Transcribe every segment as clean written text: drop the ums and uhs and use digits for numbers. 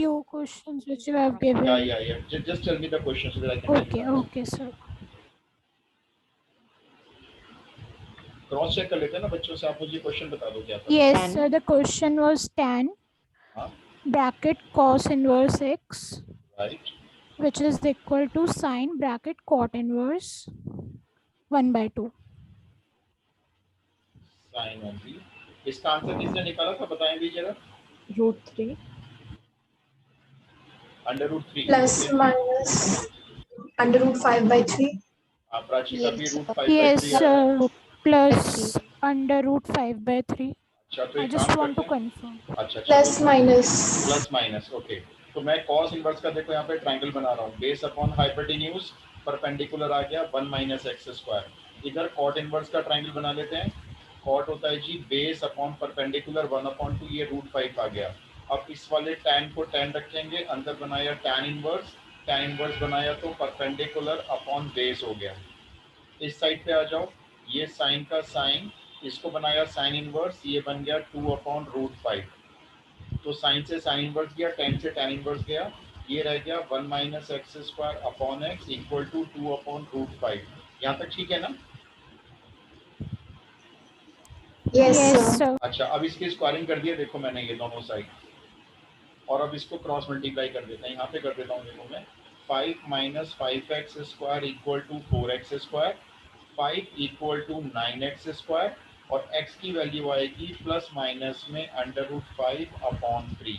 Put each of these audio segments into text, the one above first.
few questions which you have given. Yeah. Just tell me the questions so that I can tell you. Okay, sir. Cross check कर लेते हैं ना बच्चों से, आप मुझे क्वेश्चन बता दो क्या था. Yes, Tan. sir. The question was tan हाँ, bracket cos inverse x, right. which is equal to sine bracket cot inverse 1/2. Sine only. इसका आंसर किसने निकाला था बताएं भी जरा. √3 √3 plus minus √5/3. आप प्राची का भी Yes. √5/3 Yes, आ रहा है. sir. Plus under root 5/3. अच्छा तो I एक just काम want to करते हैं. confirm. अच्छा Plus चलो, minus. Plus minus. ओके, तो मैं कॉस इनवर्स का देखो यहाँ पे ट्रायंगल बना रहा हूँ. बेस अपॉन हाइपोटेन्यूज परपेंडिकुलर आ गया 1 माइनस एक्स स्क्वायर. इधर कॉट इनवर्स का ट्रायंगल बना लेते हैं. कॉट होता है जी बेस अपॉन परपेंडिकुलर 1/2, ये √5 आ गया. अब इस वाले tan को tan रखेंगे, अंदर बनाया tan इनवर्स बनाया तो परपेंडिकुलर अपॉन बेस हो गया. इस साइड पे आ जाओ, ये साइन का साइन, इसको बनाया साइन इनवर्स, ये बन गया 2/√5. तो साइन से साइन इनवर्स गया, tan से tan इनवर्स गया, ये रह गया 1 minus x square upon x equal to 2/√5. यहाँ तक ठीक है ना. Yes, Yes, sir. sir. अच्छा, अब इसकी स्क्वायरिंग कर दिया देखो मैंने ये दोनों साइड, और अब इसको क्रॉस मल्टीप्लाई कर देते हैं. यहाँ पे कर देता हूँ देखो मैं. 5 minus 5x square equal to 4x square, 5 equal to 9x square, और x की वैल्यू आएगी प्लस माइनस में √5/3.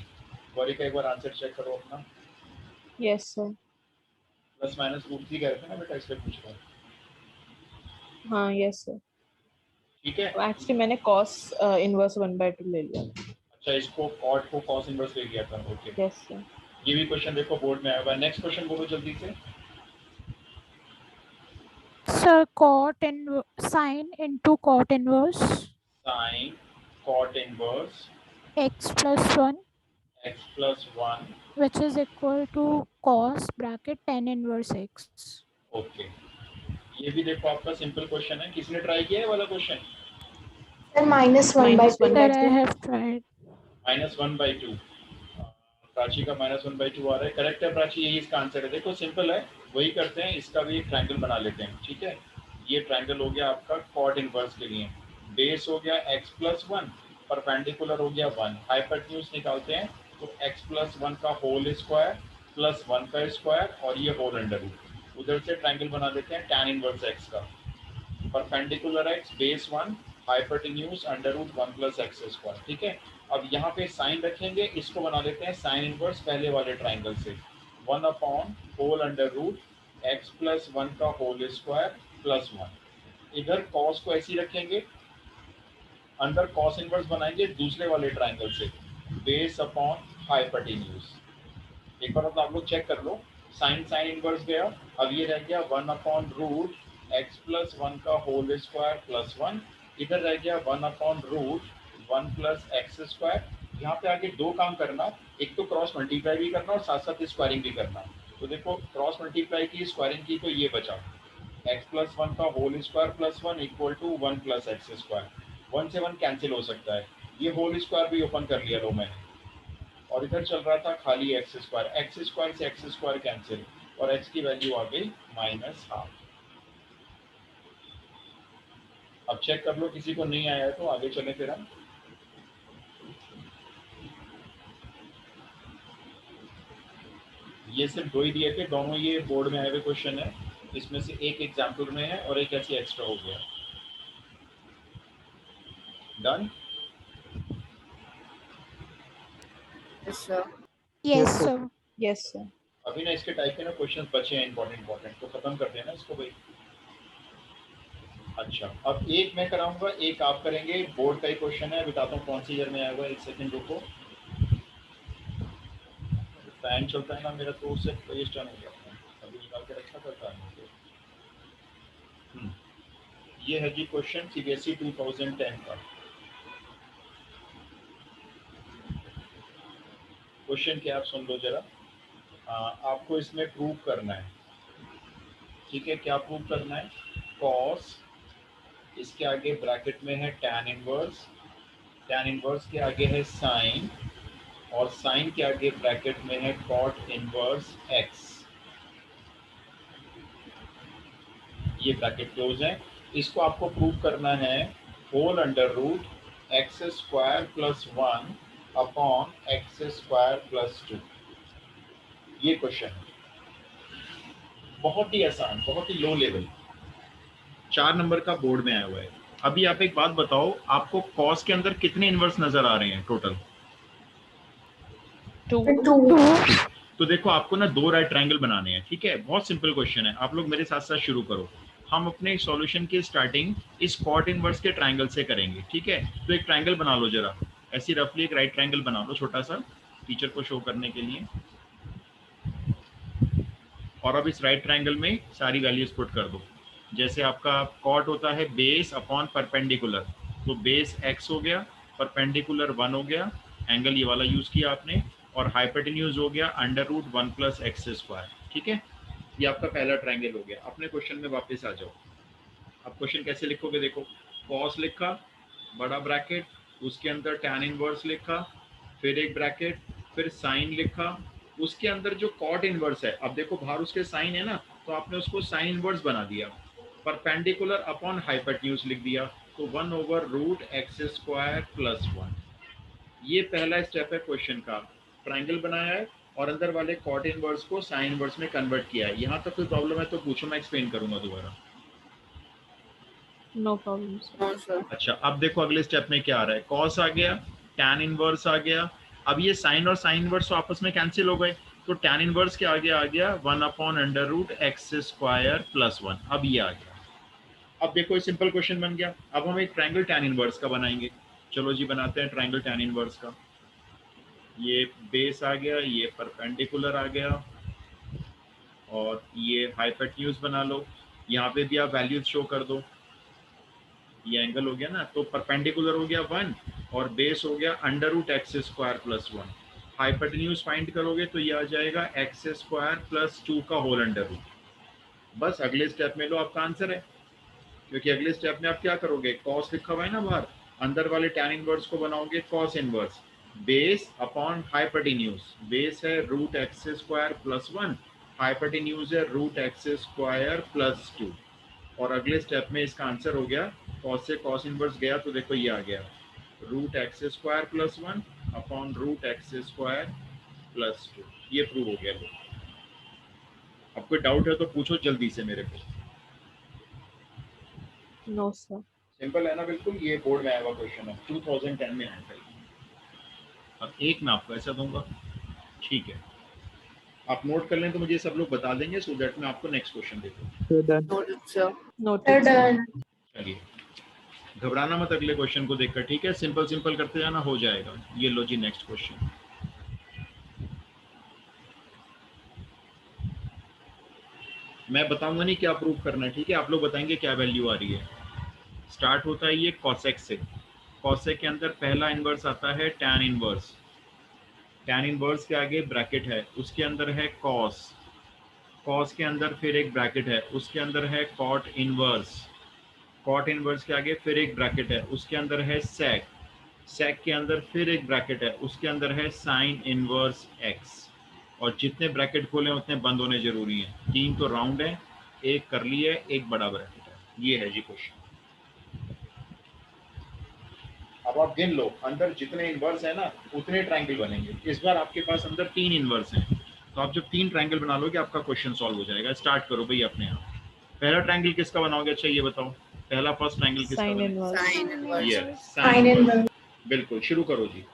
गौरी का एक बार आंसर चेक करो अपना. Yes, sir. प्लस माइनस √3 कहते हैं ना बेटा, इसलिए पूछ रहा हूँ. हाँ, yes, sir. ठीक है. Actually मैंने cos inverse 1/2 ले लिया. अच्छा, इसको कॉट को कॉस इनवर्स ले लिया था. Okay, Yes, sir. ये भी क्वेश्चन देखो बोर्ड में आया हुआ है. नेक्स्ट क्वेश्चन बोलो जल्दी से. Sir, sine into cot inverse sine cot inverse x plus 1, x plus 1. which is equal to cos bracket tan inverse x. Okay, ये भी देखो आपका सिंपल क्वेश्चन है. किसने ट्राई किया है वाला question. Sir, minus 1/2. Sir, I have tried. -1/2. Prachi का -1/2 आ रहा है. करेक्ट है प्राची, यही इसका आंसर है. देखो सिंपल है, वही करते हैं. इसका भी एक ट्रायंगल बना लेते हैं. ठीक है, ये ट्रायंगल हो गया आपका कॉट इनवर्स के लिए. बेस हो गया x प्लस 1, परपेंडिकुलर हो गया 1. हाइपोटेन्यूज निकालते हैं तो x प्लस 1 का होल स्क्वायर प्लस 1 का स्क्वायर, और ये होल अंडर रूट. उधर से ट्रायंगल बना देते हैं tan इनवर्स x का. Perpendicular x base 1, hypotenuse under root 1 plus x square. ठीक है, अब यहाँ पे साइन रखेंगे, इसको बना लेते हैं साइन इनवर्स पहले वाले ट्राइंगल से. 1/, whole under root x plus 1 का होल स्क्वायर प्लस 1. इधर कॉस को ऐसे ही रखेंगे, अंदर कॉस इनवर्स बनाएंगे दूसरे वाले ट्राइंगल से, बेस अपॉन हाइपोटेन्यूज. एक बार आप लोग चेक कर लो. साइन साइन इनवर्स गया, अब ये रह गया 1/रूट एक्स प्लस 1 का होल स्क्वायर प्लस 1. इधर रह गया 1/√1 प्लस एक्स स्क्वायर. यहाँ पे आगे दो काम करना, एक तो क्रॉस मल्टीप्लाई भी करना और साथ साथ स्क्वायरिंग भी करना. तो देखो क्रॉस मल्टीप्लाई की, स्क्वायरिंग की, तो ये बचा एक्स प्लस 1 का whole square plus 1 equal to 1 plus x square. 1 से 1 कैंसिल हो सकता है. ये होल स्क्वायर भी ओपन कर लिया लो मैंने, और इधर चल रहा था खाली एक्स स्क्वायर से एक्स स्क्वायर कैंसिल, और एक्स की वैल्यू आ गई -12. अब चेक कर लो, किसी को नहीं आया है तो आगे चले फिर हम. ये सिर्फ 2 ही दिए थे, दोनों ये बोर्ड में आए हुए क्वेश्चन है. इसमें से एक एग्जाम्पल में है और एक ऐसे एक्स्ट्रा हो गया. Done. Yes, sir. Yes, sir. Yes, sir. अभी ना इसके टाइप के ना क्वेश्चंस बचे हैं इंपॉर्टेंट, तो खत्म कर देना इसको भाई. अच्छा, अब एक मैं कराऊंगा, एक आप करेंगे. बोर्ड का ही क्वेश्चन है, बताता हूँ कौन सी ईयर में आया हुआ है. एक सेकंड रुको, फैन चलता है ना मेरा तो उससे पेज टर्न हो जाता है. अभी निकाल के रखा था फैन. ये है जी क्वेश्चन सीबीएसई 2010 का. क्वेश्चन क्या आप सुन लो जरा. आपको इसमें प्रूव करना है. ठीक है, क्या प्रूव करना है. कॉस, इसके आगे ब्रैकेट में है tan इनवर्स, tan इनवर्स के आगे है साइन, और साइन के आगे ब्रैकेट में है कॉट इनवर्स एक्स, ये ब्रैकेट क्लोज है। इसको आपको प्रूव करना है whole under root x square plus 1 upon x square plus 2। ये क्वेश्चन है, बहुत ही आसान, बहुत ही लो लेवल, 4 नंबर का बोर्ड में आया हुआ है। अभी आप एक बात बताओ, आपको कॉस के अंदर कितने इनवर्स नजर आ रहे हैं टोटल? 2 2. तो देखो आपको ना 2 राइट ट्रायंगल बनाने हैं, ठीक है? बहुत सिंपल क्वेश्चन है, आप लोग मेरे साथ साथ शुरू करो। हम अपने सॉल्यूशन की स्टार्टिंग इस कॉट इनवर्स के ट्रायंगल से करेंगे, ठीक है? तो एक ट्रायंगल बना लो जरा, ऐसी रफली एक राइट ट्रायंगल बना लो छोटा सा, टीचर को शो करने के लिए। और अब इस राइट ट्रायंगल में सारी वैल्यूज पुट कर दो। जैसे आपका कॉट होता है बेस अपॉन परपेंडिकुलर, तो बेस x हो गया, परपेंडिकुलर 1 हो गया, एंगल ये वाला यूज किया आपने, और हाइपोटेन्यूज हो गया under root 1 plus x square, ठीक है? ये आपका पहला ट्रायंगल हो गया। अपने क्वेश्चन में वापस आ जाओ। अब क्वेश्चन कैसे लिखोगे, देखो कॉस लिखा, बड़ा ब्रैकेट, उसके अंदर टैन इनवर्स लिखा, फिर एक ब्रैकेट, फिर साइन लिखा, उसके अंदर जो कॉट इनवर्स है, अब देखो बाहर उसके साइन है ना, तो आपने उसको साइन इनवर्स बना दिया, परपेंडिकुलर अपॉन हाइपोटेन्यूज लिख दिया, तो 1 over root x square plus 1। ये पहला स्टेप है क्वेश्चन का, ट्रायंगल बनाया है और अंदर वाले कॉट इनवर्स को साइन इनवर्स में कन्वर्ट किया है। यहाँ तक कोई प्रॉब्लम है तो पूछो, मैं एक्सप्लेन करूंगा दोबारा। No problem sir. No sir. अच्छा, अब देखो अगले स्टेप में क्या आ रहा है, कॉस आ गया, टैन इनवर्स आ गया, अब ये साइन और साइन इनवर्स तो आपस में कैंसिल हो गए, तो टैन इनवर्स के आगे आ गया 1 upon under root x square plus 1, अब ये आ गया। अब देखो ये सिंपल क्वेश्चन बन गया। अब हम एक ट्रायंगल टैन इनवर्स का बनाएंगे, चलो जी बनाते हैं ट्रायंगल टैन इनवर्स का। ये बेस आ गया, ये परपेंडिकुलर आ गया, और ये हाइपोटेन्यूज बना लो, यहाँ पे भी आप वैल्यूज शो कर दो। ये एंगल हो गया ना, तो परपेंडिकुलर हो गया 1 और बेस हो गया under root x square plus 1। Hypotenuse find करोगे तो ये आ जाएगा एक्स स्क्वायर प्लस 2 का होल अंडर रूट। बस अगले स्टेप में लो आपका आंसर है, क्योंकि अगले स्टेप में आप क्या करोगे, कॉस लिखा हुआ है ना बाहर, अंदर वाले टैन इनवर्स को बनाओगे cos inverse, base upon hypotenuse, base है root x square plus 1, hypotenuse है रूट एक्स स्क्वायर प्लस 2, और अगले स्टेप में इसका आंसर हो गया, कॉस से कॉस इनवर्स गया तो देखो ये आ गया root x square plus 1 upon root x square plus 2। ये प्रूव हो गया। अब कोई डाउट है तो पूछो जल्दी से मेरे को। No sir. सिंपल है ना बिल्कुल, ये बोर्ड में आया हुआ क्वेश्चन है, 2010 में आया था। अब एक मैं आपको ऐसा दूंगा, ठीक है? आप नोट कर लें तो मुझे सब लोग बता देंगे, सो दैट मैं आपको नेक्स्ट क्वेश्चन दे दूँ। Noted sir. Noted sir. Done. चलिए, घबराना मत अगले क्वेश्चन को देखकर, ठीक है? सिंपल सिंपल करते जाना, हो जाएगा। ये लो जी नेक्स्ट क्वेश्चन। मैं बताऊंगा नहीं क्या प्रूव करना है, ठीक है? आप लोग बताएंगे क्या वैल्यू आ रही है। स्टार्ट होता है ये कॉसेक से, कॉसेक के अंदर पहला इनवर्स आता है टैन इनवर्स, टैन इनवर्स के आगे ब्रैकेट है, उसके अंदर है कॉस, कॉस के अंदर फिर एक ब्रैकेट है, उसके अंदर है कॉट इनवर्स, कॉट इनवर्स के आगे फिर एक ब्रैकेट है, उसके अंदर है सेक, सेक के अंदर फिर एक ब्रैकेट है, उसके अंदर है साइन इनवर्स एक्स। और जितने ब्रैकेट खोले उतने बंद होने जरूरी हैं, 3 तो राउंड है, एक करली है, एक बड़ा ब्रैकेट है। ये है जी क्वेश्चन। अब आप गिन लो, अंदर जितने इनवर्स है ना उतने ट्रायंगल बनेंगे। इस बार आपके पास अंदर 3 इनवर्स हैं, तो आप जब 3 ट्रायंगल बना लोगे आपका क्वेश्चन सॉल्व हो जाएगा। स्टार्ट करो भाई अपने आप। पहला ट्रायंगल किसका बनाओगे, अच्छा ये बताओ, पहला फर्स्ट ट्रायंगल किसका साइन बनेगा? इनवर्स। Sine inverse. ये Sine साइन इनवर्स। inverse. बिल्कुल, शुरू करो जी।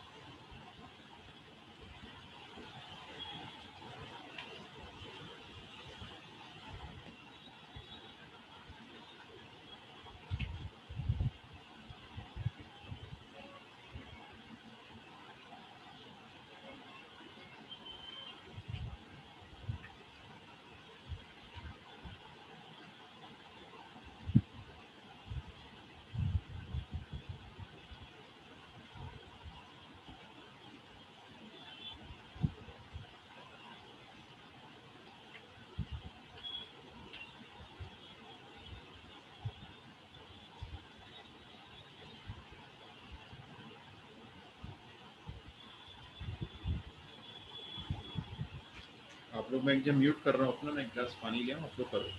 आप लोग, मैं एक जब म्यूट कर रहा हूँ अपना, मैं एक गिलास पानी ले आऊं, आप लोग करो।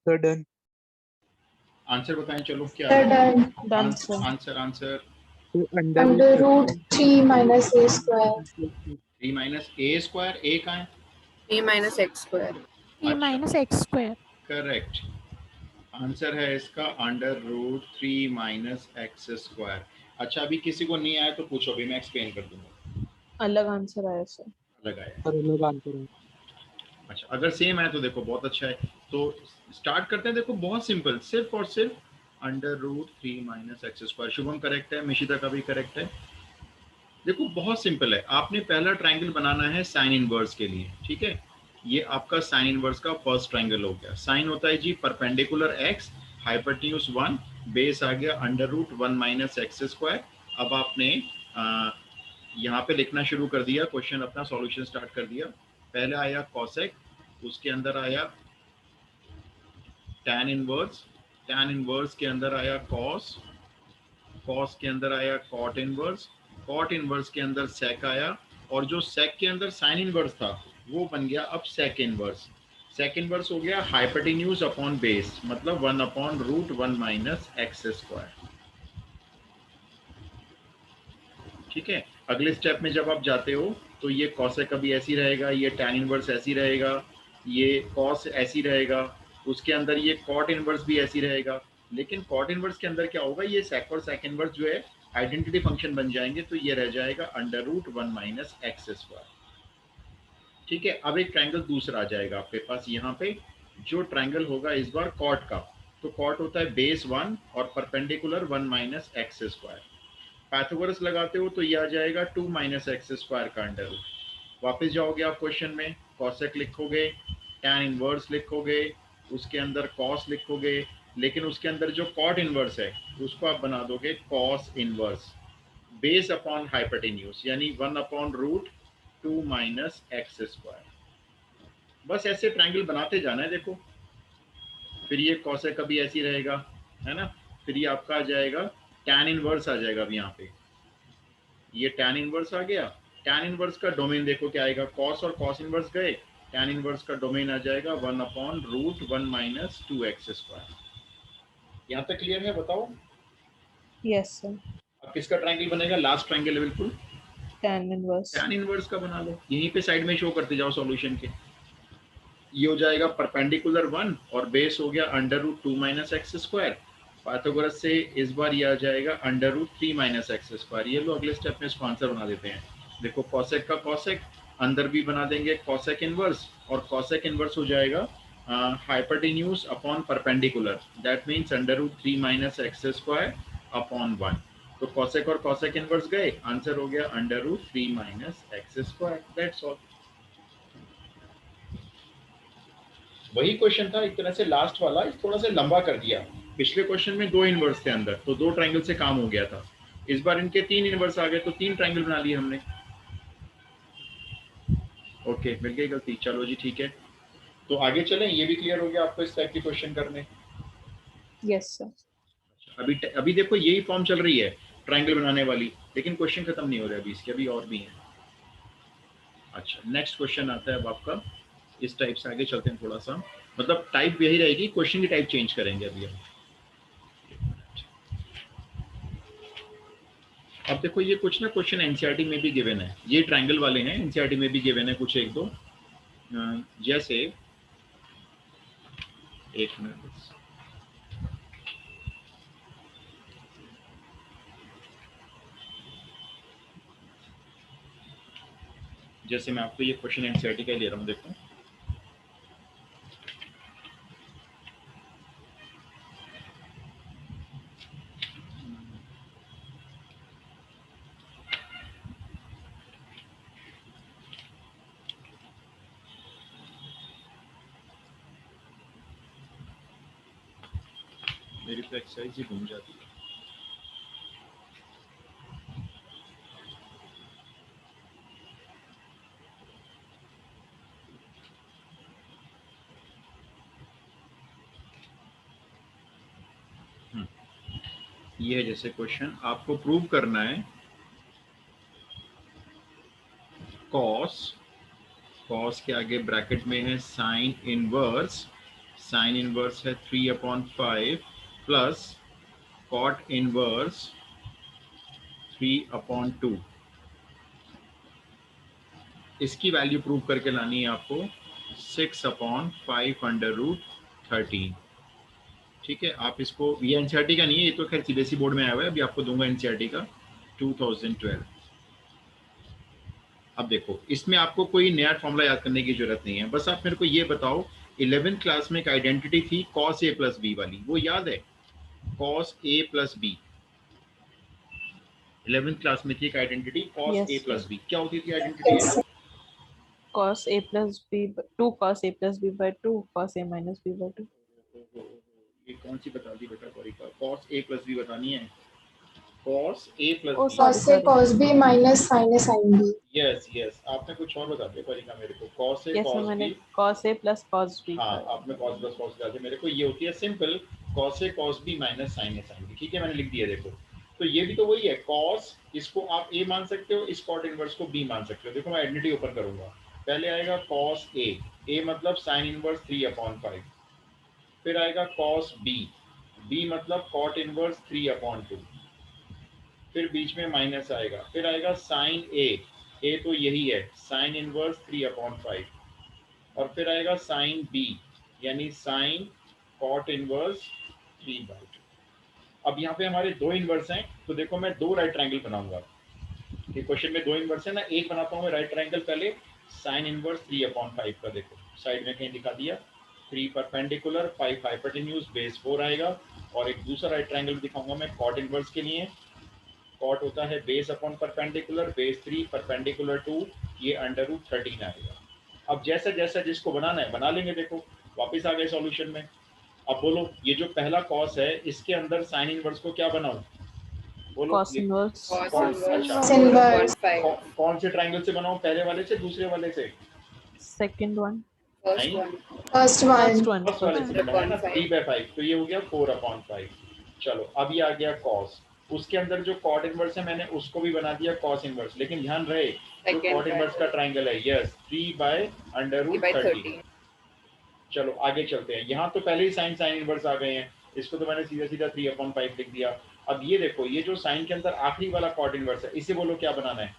Sir, done. आंसर बताएं, चलो क्या Sir, है done. Done, sir. Answer? Answer So, Under root 3 minus a square. 3 minus a square, a कहाँ है? 3 minus x square. 3 minus x square. Correct. Answer है इसका under root 3 minus x square. अच्छा, अभी किसी को नहीं आया तो पूछो, अभी मैं एक्सप्लेन कर दूंगा। अलग आंसर आया सर। अलग आया? Sir, अलग आंसर है। अच्छा, अगर सेम है तो देखो बहुत अच्छा है। तो स्टार्ट करते हैं। देखो बहुत सिंपल, सिर्फ और सिर्फ under root 3 minus x square. Shubham correct है, मिशिता का भी करेक्ट है। देखो बहुत सिंपल है, आपने पहला ट्रायंगल बनाना है साइन इनवर्स के लिए, ठीक है। ये आपका साइन इनवर्स का फर्स्ट ट्रायंगल हो गया। साइन होता है जी परपेंडिकुलर एक्स, हाइपोटेन्यूज 1, बेस आ गया under root 1 minus x square. अब आपने यहाँ पे लिखना शुरू कर दिया, क्वेश्चन अपना सॉल्यूशन स्टार्ट कर दिया। पहले आया कॉसेक, उसके अंदर आया टैन इनवर्स, टैन इनवर्स के अंदर आया कॉस, कॉस के अंदर आया कॉट इनवर्स, कॉट इनवर्स के अंदर सेक आया, और जो सेक के अंदर साइन इनवर्स था वो बन गया अब सेक इनवर्स। सेक इनवर्स हो गया हाइपोटेन्यूज अपॉन बेस, मतलब 1 upon root 1 minus x square. ठीक है। अगले स्टेप में जब आप जाते हो तो ये कॉसेक अभी ऐसी रहेगा, ये टैन इनवर्स ऐसी रहेगा, ये कॉस ऐसी रहेगा, उसके अंदर ये कॉट इनवर्स भी ऐसी रहेगा। लेकिन कॉट इनवर्स के अंदर क्या होगा, ये सेक और सेक इनवर्स जो है आइडेंटिटी फंक्शन बन जाएंगे, तो ये रह जाएगा under root 1 minus x square. ठीक है। अब एक ट्रायंगल दूसरा आ जाएगा आपके पास यहाँ पे, जो ट्रायंगल होगा इस बार कॉट का। तो कॉट होता है बेस 1 और perpendicular 1 minus x square. Pythagoras लगाते हो तो ये आ जाएगा 2 माइनस एक्स स्क्वायर का अंडर रूट। वापस जाओगे आप क्वेश्चन में, कॉसेक लिखोगे, टैन इनवर्स लिखोगे, उसके अंदर कॉस लिखोगे, लेकिन उसके अंदर जो कॉट इनवर्स है उसको आप बना दोगे cos inverse, base upon hypotenuse, यानी 1 upon root 2 minus x square. बस ऐसे ट्रायंगल बनाते जाना है। देखो फिर ये कॉसेक कभी ऐसी रहेगा, है ना। फिर ये आपका आ जाएगा टैन इनवर्स आ जाएगा। अब यहाँ पे ये टैन इनवर्स आ गया। टैन इनवर्स का डोमेन देखो क्या आएगा, कॉस और कॉस इनवर्स गए, टैन इनवर्स का डोमेन आ जाएगा 1 upon root 1 minus 2 x square. यहाँ तक क्लियर है? बताओ यस सर। अब किसका ट्रायंगल बनेगा? लास्ट ट्रायंगल है बिल्कुल, टैन इनवर्स। टैन इनवर्स का बना लो। यहीं पे साइड में शो करते जाओ सॉल्यूशन के। ये हो जाएगा परपेंडिकुलर 1 और बेस हो गया under root 2 minus x square. Pythagoras से इस बार ये आ जाएगा under root 3 minus x square. ये लो अगले स्टेप में इसको आंसर बना देते हैं। देखो कॉसेक का कॉसेक अंदर भी बना देंगे कॉसेक इनवर्स, और कॉसेक इनवर्स हो जाएगा hypotenuse upon perpendicular, that means under root 3 minus x square upon 1। तो कॉसेक और कॉसेक इनवर्स गए, आंसर हो गया under root 3 minus x square. That's all. वही क्वेश्चन था एक तरह से, लास्ट वाला थोड़ा सा लंबा कर दिया। पिछले क्वेश्चन में 2 इनवर्स थे अंदर, तो 2 ट्रायंगल से काम हो गया था। इस बार इनके 3 इनवर्स आ गए, तो 3 ट्रायंगल बना लिए हमने। ओके, मिल गई गलती, चलो जी ठीक है। तो आगे चलें, ये भी क्लियर हो गया आपको इस टाइप के क्वेश्चन करने। Yes, sir. अभी देखो यही फॉर्म चल रही है ट्रायंगल बनाने वाली, लेकिन क्वेश्चन खत्म नहीं हो रहा अभी इसके, अभी और भी है। अच्छा, नेक्स्ट क्वेश्चन आता है अब आपका, इस टाइप से आगे चलते हैं थोड़ा सा, मतलब टाइप यही रहेगी, क्वेश्चन की टाइप चेंज करेंगे अभी हम। अब देखो ये कुछ ना क्वेश्चन एनसीईआरटी में भी गिवन है, ये ट्रायंगल वाले हैं, एनसीईआरटी में भी गिवन है कुछ एक दो, जैसे एक मिनट, जैसे मैं आपको ये क्वेश्चन एनसीईआरटी का ले रहा हूँ, देखो मेरी तो एक्सरसाइज ही घूम जाती है। ये है जैसे क्वेश्चन, आपको प्रूव करना है कॉस के आगे ब्रैकेट में है साइन इनवर्स है 3/5 प्लस कॉट इनवर्स 3/2। इसकी वैल्यू प्रूव करके लानी है आपको 6/5 √13। ठीक है, आप इसको, ये एनसीईआरटी का नहीं है, ये तो खैर सीबीएसई बोर्ड में आया हुआ है, अभी आपको दूंगा एनसीईआरटी का 2012। अब देखो इसमें आपको कोई नया फॉर्मूला याद करने की जरूरत नहीं है, बस आप मेरे को ये बताओ 11th क्लास में एक आइडेंटिटी थी cos a + b वाली, वो याद है? cos a + b 11th class में थी एक identity cos Yes, a sir. + b, क्या होती थी आइडेंटिटी Yes. है? Cos A plus B, 2 cos A plus B by 2, cos A minus B by 2. ये कौन सी बता दी बेटा परीक्षा? cos a + b बतानी है, cos a + Oh, b। sorry, cos A sorry. cos B minus sin A sin B. Yes, आपने कुछ और बता दिया परीक्षा मेरे को, cos a Yes, sir. cos मैंने b। cos A plus cos B हाँ, का आपने cos + cos बता दिया मेरे को, ये होती है simple cos a cos b minus sin a sin b। ठीक है, मैंने लिख दिया देखो। तो ये भी तो वही है, cos इसको आप a मान सकते हो, इस कॉट इनवर्स को b मान सकते हो। देखो मैं आइडेंटिटी ओपन करूंगा, पहले आएगा cos a मतलब sin इनवर्स 3/5, फिर आएगा cos b मतलब cot इनवर्स 3/2, फिर बीच में माइनस आएगा, फिर आएगा sin a तो यही है sin इनवर्स 3/5, और फिर आएगा sin b यानी sin cot इनवर्स 3/2। अब यहाँ पे हमारे 2 इनवर्स हैं, तो देखो मैं 2 राइट ट्रायंगल बनाऊंगा। ये क्वेश्चन में 2 इनवर्स है ना, एक बनाता हूँ मैं राइट ट्रायंगल, पहले sin इनवर्स 3/5 का, देखो साइड में कहीं दिखा दिया, 3 परपेंडिकुलर 5 हाइपोटेन्यूज बेस 4 आएगा, और एक दूसरा राइट ट्रायंगल दिखाऊंगा मैं कॉट इनवर्स के लिए। कॉट होता है base upon perpendicular, base 3 perpendicular 2, ये √13 आएगा। अब जैसा जैसा जिसको बनाना है बना लेंगे। देखो वापस आ गए सॉल्यूशन में। अब बोलो ये जो पहला कॉस है, इसके अंदर साइन इनवर्स को क्या बनाऊं? बोलो cos inverse. Cos कौन inverse अच्छा inverse. 4/5. कौन से ट्रायंगल से बनाऊं, पहले वाले से दूसरे वाले से? Second one. First नहीं, one. First First one. one. First वाले से बनाया ना, 3/5. 3/5, तो ये हो गया 4/5। चलो अब ये आ गया कॉस, उसके अंदर जो कॉट इनवर्स है मैंने उसको भी बना दिया कॉस इनवर्स, लेकिन ध्यान रहे जो Second कॉट इनवर्स का triangle. ट्रायंगल है, यस 3/√13। 3/13. चलो आगे चलते हैं, यहाँ तो पहले ही साइन साइन इनवर्स आ गए हैं, इसको तो मैंने सीधा सीधा 3/5 लिख दिया। अब ये देखो ये जो साइन के अंदर आखिरी वाला कॉट इनवर्स है, इसे बोलो क्या बनाना है?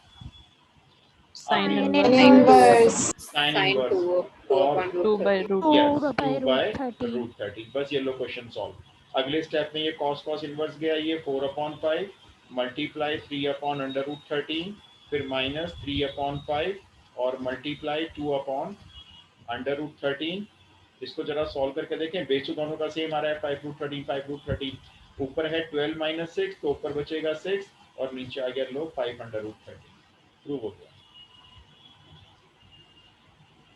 Sin Sin inverse. Sin inverse. inverse. Sine Sin inverse 2 और upon 2 by √13. root. 2 yes by 2/√13। √13. बस ये लो क्वेश्चन सॉल्व। अगले स्टेप में ये कॉस इनवर्स गया, ये 4/5 मल्टीप्लाई 3/√13, फिर माइनस 3/5 और मल्टीप्लाई 2/√13। इसको जरा सॉल्व करके देखें, बेस तो दोनों का सेम आ रहा है 5√13 5√13। ऊपर है 12 - 6, तो ऊपर बचेगा 6 और नीचे आ गया लो 5√13। प्रूव हो गया।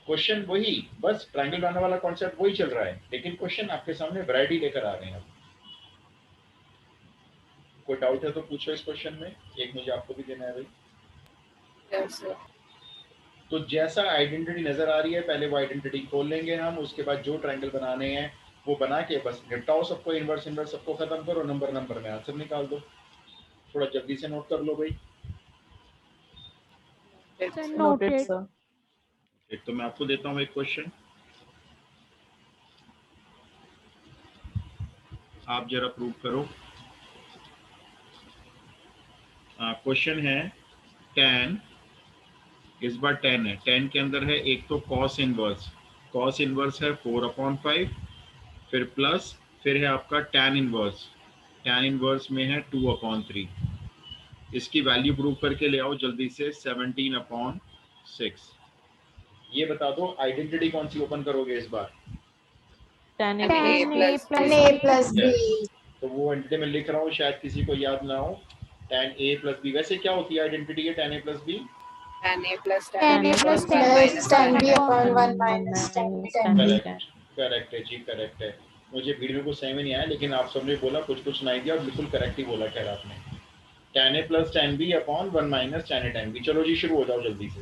क्वेश्चन वही, बस ट्रायंगल बनाने वाला कॉन्सेप्ट वही चल रहा है, लेकिन क्वेश्चन आपके सामने वैरायटी लेकर आ रहे हैं। कोई डाउट है तो पूछो इस क्वेश्चन में, एक मुझे आपको भी देना है भाई। Yes, sir. तो जैसा आइडेंटिटी नजर आ रही है पहले वो आइडेंटिटी खोल लेंगे हम, उसके बाद जो ट्रायंगल बनाने हैं वो बना के बस निपटाओ सबको, इनवर्स इनवर्स सबको खत्म करो, नंबर नंबर में आंसर निकाल दो। थोड़ा जल्दी से नोट कर लो भाई। Yes, Sir, sir. Noted, noted. sir. एक तो मैं आपको देता हूँ एक क्वेश्चन, आप जरा प्रूव करो। क्वेश्चन है tan, इस बार tan है, tan के अंदर है एक तो cos इनवर्स, cos इनवर्स है 4/5, फिर प्लस, फिर है आपका tan इनवर्स में है 2/3। इसकी वैल्यू प्रूव करके ले आओ जल्दी से 17/6। ये बता दो आइडेंटिटी कौन सी ओपन करोगे इस बार? tan a Tan plus A b. plus tan B. a plus b. Yes. तो वो आइडेंटिटी में लिख रहा हूँ, शायद किसी को याद ना हो। tan a plus b, वैसे क्या होती है आइडेंटिटी के tan a plus b? Tan A plus Tan A plus upon tan 1 B minus Plus tan tan b A. upon 1 1 minus tan minus tan tan b. b. Correct, correct है जी, correct है। मुझे video को सही में नहीं आया, लेकिन आप सबने बोला कुछ कुछ नहीं दिया और बिल्कुल करेक्ट ही बोला खैर आपने। tan a plus tan b upon 1 minus tan a tan b। चलो जी शुरू हो जाओ जल्दी से।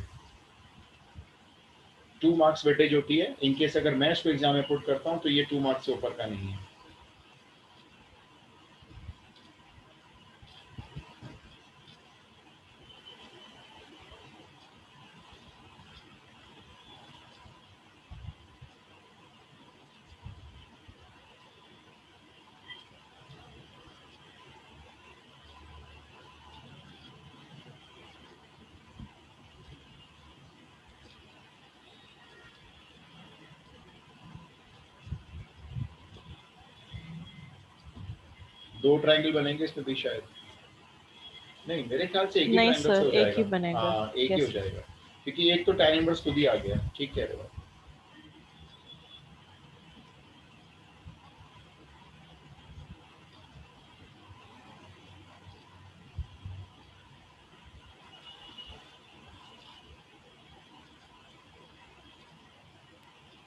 2 मार्क्स वेटेज होती है, इनकेस अगर मैं इसको एग्जाम में पुट करता हूँ तो ये 2 मार्क्स से ऊपर का नहीं है। दो ट्रायंगल बनेंगे इसमें भी शायद, नहीं मेरे ख्याल से एक ही नहीं ट्रायंगल से सर, हो एक ही जाएगा। बनेगा। हाँ एक ही हो Yes. जाएगा, क्योंकि एक तो tan इनवर्स खुद ही आ गया। ठीक कह रहे हो।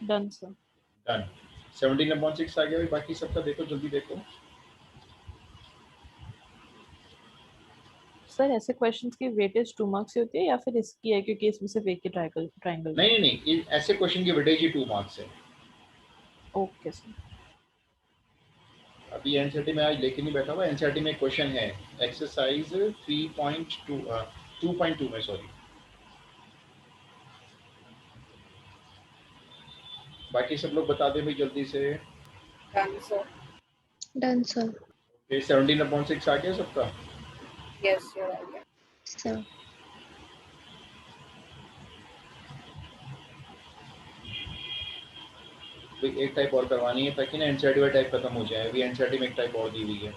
Done, sir. डन। 17/6 आ गया भाई, बाकी सबका देखो जल्दी देखो। सर ऐसे क्वेश्चंस की वेटेज 2 मार्क्स की होती है या फिर इसकी है क्योंकि इसमें सिर्फ एक ही ट्रायंगल नहीं नहीं नहीं, ऐसे क्वेश्चन की वेटेज ही 2 मार्क्स है। Okay sir. अभी एनसीईआरटी में आज लेके नहीं बैठा हुआ, एनसीईआरटी में क्वेश्चन है एक्सरसाइज 3.2 2.2 में, सॉरी। बाकी सब लोग बता दें भाई जल्दी से। Done, sir. Done, sir. 17/6 आ गया सबका? Yes, sir. Okay. Sir. भाई एक टाइप और करवानी है ताकि ना एनसीईआरटी वाला टाइप खत्म हो जाए। अभी एनसीईआरटी में एक टाइप और दी हुई है।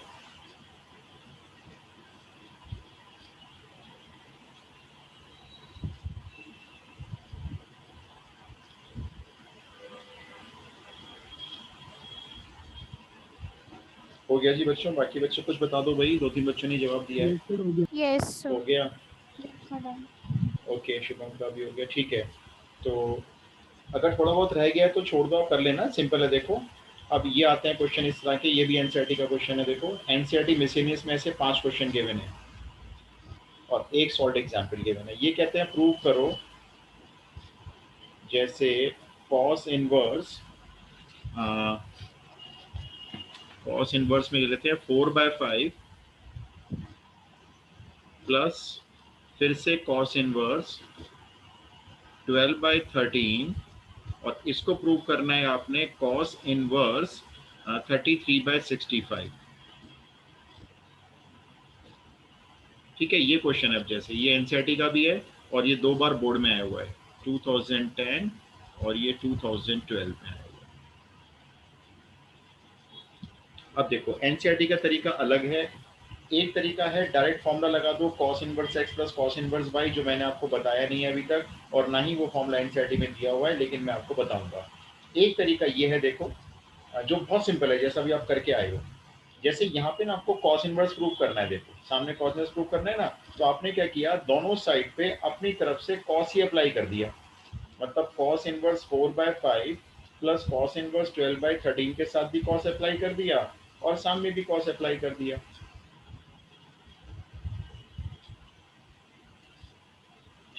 हो गया जी बच्चों, बाकी बच्चों कुछ बता दो भाई, 2-3 बच्चों ने जवाब दिया है। Yes, हो sir. गया? Madam. ओके, शुभम का भी हो गया, ठीक है। तो अगर थोड़ा बहुत रह गया है तो छोड़ दो, आप कर लेना, सिंपल है। देखो अब ये आते हैं क्वेश्चन इस तरह के, ये भी एनसीईआरटी का क्वेश्चन है। देखो एनसीईआरटी मिसलेनियस में से 5 क्वेश्चन गिवन है और एक सॉल्व एग्जाम्पल गिवन है। ये कहते हैं प्रूव करो, जैसे कॉस इनवर्स में ले लेते हैं 4/5 प्लस फिर से कॉस इनवर्स 12/13, और इसको प्रूव करना है आपने कॉस इनवर्स 33/65। ठीक है, ये क्वेश्चन है। अब जैसे ये एनसीईआरटी का भी है और ये 2 बार बोर्ड में आया हुआ है, 2010 और ये 2012 में आया हुआ है। अब देखो एनसीईआरटी का तरीका अलग है। एक तरीका है डायरेक्ट फॉर्मूला लगा दो cos inverse x plus cos inverse y, जो मैंने आपको बताया नहीं है अभी तक, और ना ही वो फॉर्मूला एनसीईआरटी में दिया हुआ है, लेकिन मैं आपको बताऊंगा। एक तरीका ये है, देखो जो बहुत सिंपल है, जैसा भी आप करके आए हो। जैसे यहाँ पे ना आपको cos इनवर्स प्रूव करना है, देखो सामने cos इनवर्स प्रूव करना है ना, तो आपने क्या किया, दोनों साइड पे अपनी तरफ से cos ही अप्लाई कर दिया। मतलब cos inverse 4/5 plus cos inverse 12/13 के साथ भी cos अप्लाई कर दिया और सामने भी cos अप्लाई कर दिया।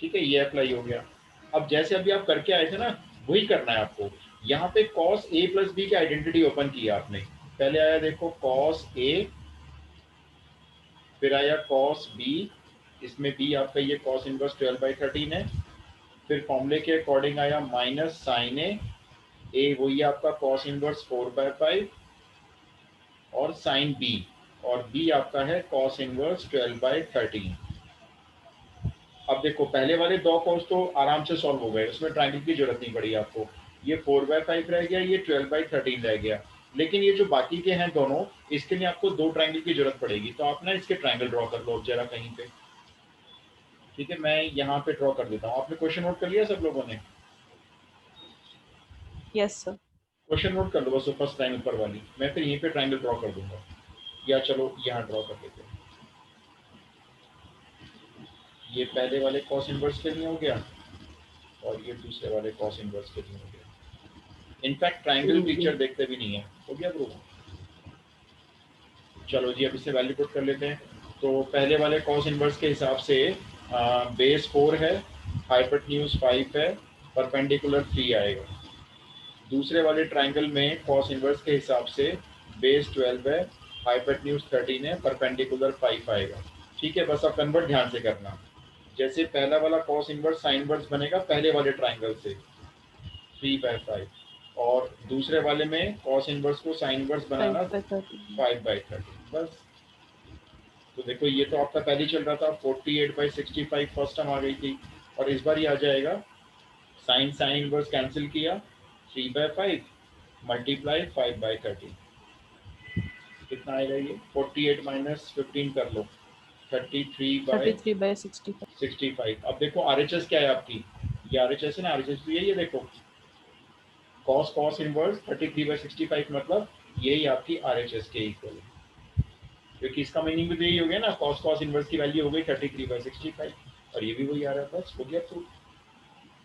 ठीक है, ये अप्लाई हो गया। अब जैसे अभी आप करके आए थे ना, वही करना है आपको। यहाँ पे cos a प्लस बी की आइडेंटिटी ओपन किया आपने। पहले आया देखो cos a, फिर आया cos b, इसमें b आपका ये cos इनवर्स 12/13 है। फिर फॉर्मूले के अकॉर्डिंग आया माइनस साइन a वही आपका cos इनवर्स 4/5 और साइन b, और b आपका है cos इनवर्स 12/13। अब देखो पहले वाले दो कॉस तो आराम से सॉल्व हो गए, उसमें ट्रायंगल की जरूरत नहीं पड़ी आपको। ये 4/5 रह गया, ये 12/13 रह गया। लेकिन ये जो बाकी के हैं दोनों, इसके लिए आपको दो ट्रायंगल की जरूरत पड़ेगी। तो आप ना इसके ट्रायंगल ड्रॉ कर लो जरा कहीं पे। ठीक है, मैं यहाँ पे ड्रॉ कर देता हूँ। आपने क्वेश्चन नोट कर लिया सब लोगों ने? Yes sir. क्वेश्चन नोट कर लो बस फर्स्ट लाइन ऊपर वाली। मैं फिर यहीं पे ट्रायंगल ड्रॉ कर दूंगा, या चलो यहाँ ड्रॉ कर देते हैं। ये पहले वाले कॉस इनवर्स के लिए हो गया, और ये दूसरे वाले कॉस इनवर्स के लिए हो गया। इनफैक्ट ट्रायंगल टीचर देखते भी नहीं है। हो गया प्रूफ? चलो जी, अब इसे वैल्यू पुट कर लेते हैं। तो पहले वाले कॉस इनवर्स के हिसाब से बेस 4 है, हाइपोटेन्यूज 5 है, परपेंडिकुलर 3 आएगा। दूसरे वाले ट्रायंगल में कॉस इनवर्स के हिसाब से बेस 12 है, हाइपोटेन्यूज 13 है, परपेंडिकुलर 5 आएगा। ठीक है, बस अब कन्वर्ट ध्यान से करना। जैसे पहला वाला कॉस इनवर्स साइन इनवर्स बनेगा पहले वाले ट्रायंगल से 3/5, और दूसरे वाले में कॉस इनवर्स को साइन इनवर्स बनाना 5/30। बस। तो देखो ये तो आपका पहले चल रहा था 48/65 फर्स्ट टर्म आ गई थी, और इस बार ये आ जाएगा साइन साइन इनवर्स कैंसिल किया 3/5 मल्टीप्लाई 5/30। कितना आएगा ये? 48 माइनस 15 कर लो, 33/65। अब देखो RHS क्या है आपकी? ये RHS है ना, RHS भी है ये देखो, cos इनवर्स 33/65 मतलब यही आपकी RHS के इक्वल है। क्योंकि इसका मीनिंग भी तो यही हो गया ना, cos इनवर्स की वैल्यू हो गई 33/65, और ये भी वही आ रहा है। बस हो गया प्रूफ।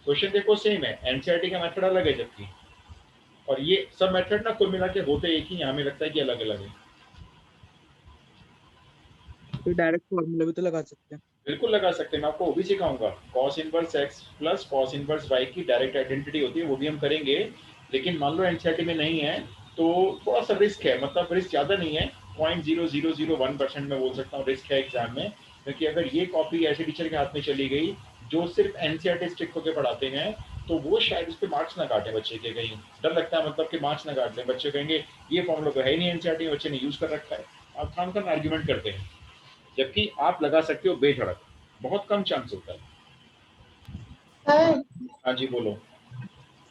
क्वेश्चन देखो सेम है, एनसीईआरटी का मेथड अलग है जबकि, और ये सब मेथड ना कुल मिला के होते एक ही, हमें लगता है कि अलग अलग है। तो डायरेक्ट फॉर्मूला भी तो लगा सकते हैं। बिल्कुल लगा सकते हैं, मैं आपको वो भी सिखाऊंगा। cos inverse x plus cos inverse y की डायरेक्ट आइडेंटिटी होती है, वो भी हम करेंगे। लेकिन मान लो एनसीईआरटी में नहीं है तो थोड़ा सा रिस्क है, मतलब रिस्क ज़्यादा नहीं है, 0.0001% में बोल सकता हूँ रिस्क है एग्जाम में। क्योंकि अगर ये कॉपी ऐसे टीचर के हाथ में चली गई जो सिर्फ एनसीईआरटी स्टिक होकर पढ़ाते हैं, तो वो शायद इस पर मार्क्स ना काटे बच्चे के। कहीं डर लगता है मतलब कि मार्क्स ना काट लें, बच्चे कहेंगे ये फॉर्मूला तो है ही नहीं एनसीईआरटी में, बच्चे ने यूज़ कर रखा है। आप खान खान आर्ग्यूमेंट करते हैं, जबकि आप लगा सकते हो बेधड़क, बहुत कम चांस होता है। सर हाँ जी बोलो।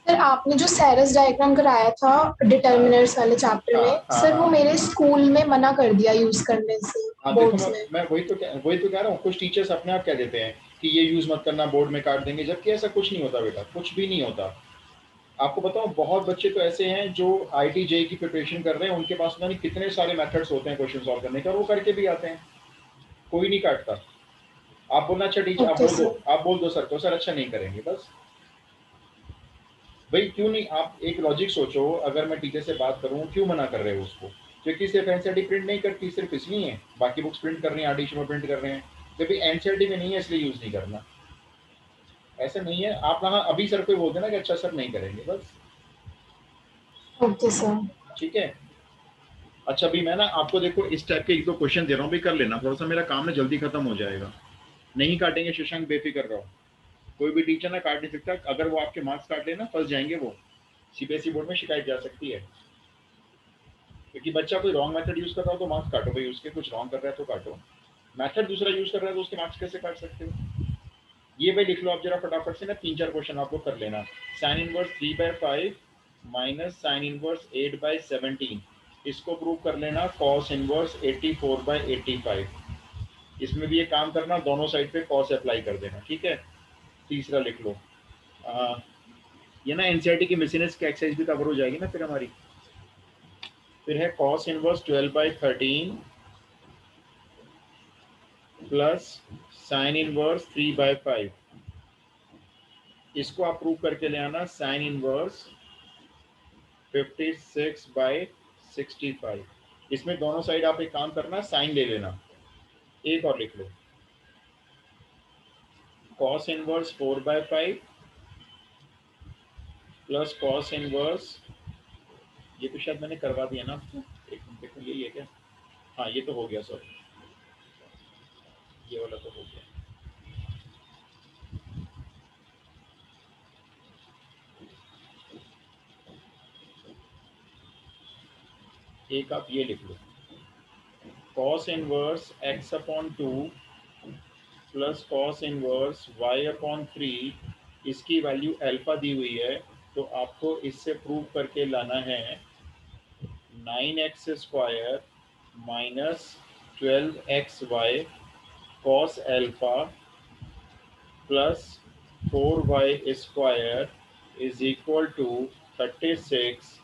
सर आपने जो सेरस डायग्राम कराया था डिटर्मिनर्स वाले चैप्टर में, हाँ, सर हाँ। वो मेरे स्कूल में मना कर दिया यूज करने से हाँ देखो, बोर्ड्स में। मैं वही तो कह रहा हूँ, कुछ टीचर्स अपने आप कह देते हैं कि ये यूज मत करना, बोर्ड में काट देंगे, जबकि ऐसा कुछ नहीं होता बेटा, कुछ भी नहीं होता। आपको बताऊं, बहुत बच्चे तो ऐसे हैं जो IIT JEE की प्रिपरेशन कर रहे हैं, उनके पास पता नहीं कितने सारे मेथड्स होते हैं क्वेश्चन सॉल्व करने का, वो करके भी आते हैं, कोई नहीं काटता। आप बोलना अच्छा टीचर, ओके सर। आप बोल दो सर को, सर अच्छा नहीं करेंगे, बस। भाई क्यों नहीं, आप एक लॉजिक सोचो, अगर मैं टीचर से बात करूं क्यों मना कर रहे हो उसको? क्योंकि सिर्फ एनसीईआरटी प्रिंट नहीं करती, सिर्फ इसलिए है, बाकी बुक्स प्रिंट कर रही हैं, आरटीसी में प्रिंट कर रहे हैं, जब एनसीईआरटी में नहीं है इसलिए यूज नहीं करना। ऐसा नहीं है, आप वहाँ अभी सर को बोल देना कि अच्छा सर नहीं करेंगे, बस। Okay sir. ठीक है। अच्छा अभी मैं ना आपको देखो इस टाइप के एक दो क्वेश्चन दे रहा हूँ, भी कर लेना, थोड़ा सा मेरा काम ना जल्दी खत्म हो जाएगा। नहीं काटेंगे शशांक, बेफिक्र रहो, कोई भी टीचर ना काट नहीं सकता। अगर वो आपके मार्क्स काट लेना फंस जाएंगे वो, सीबीएसई बोर्ड में शिकायत जा सकती है। क्योंकि बच्चा कोई रॉन्ग मेथड यूज कर रहा हो तो मार्क्स काटो भाई उसके, कुछ रॉन्ग कर रहा है तो काटो। मेथड दूसरा यूज कर रहा है तो उसके मार्क्स कैसे काट सकते हो? ये भाई लिख लो आप जरा फटाफट से ना, 3-4 क्वेश्चन आप लोग कर लेना। Sine inverse 3/5 minus sine inverse 8/17, इसको प्रूव कर लेना कॉस इनवर्स 84/85। इसमें भी ये काम करना, दोनों साइड पे कॉस अप्लाई कर देना, ठीक है। तीसरा लिख लो, ये ना एनसीईआरटी की मिसलेनियस की एक्सरसाइज भी कवर हो जाएगी ना फिर हमारी। फिर है cos inverse 12/13 plus sine inverse 3/5, इसको आप प्रूव करके ले आना साइन इनवर्स 56/65। इसमें दोनों साइड आप एक काम करना, साइन ले लेना। एक और लिख लो, cos inverse 4/5 plus cos inverse, ये तो शायद मैंने करवा दिया ना आपको, एक मिनट देखो यही है क्या? हाँ ये तो हो गया, सॉरी ये वाला तो हो गया। एक आप ये लिख लो, cos inverse x upon 2 plus cos inverse y upon 3, इसकी वैल्यू अल्फा दी हुई है, तो आपको इससे प्रूव करके लाना है 9x स्क्वायर minus 12xy cos alpha plus 4y square is equal to 36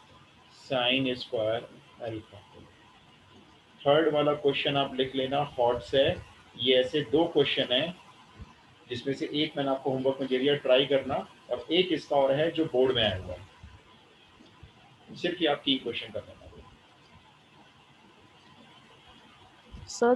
sine square alpha. Third वाला क्वेश्चन आप लिख लेना, हॉट से। ये ऐसे दो क्वेश्चन हैं जिसमें से एक मैंने आपको होमवर्क में दे दिया, ट्राई करना, और एक इसका और है जो बोर्ड में आया हुआ है, सिर्फ ये आप 3 क्वेश्चन कर लेना। सर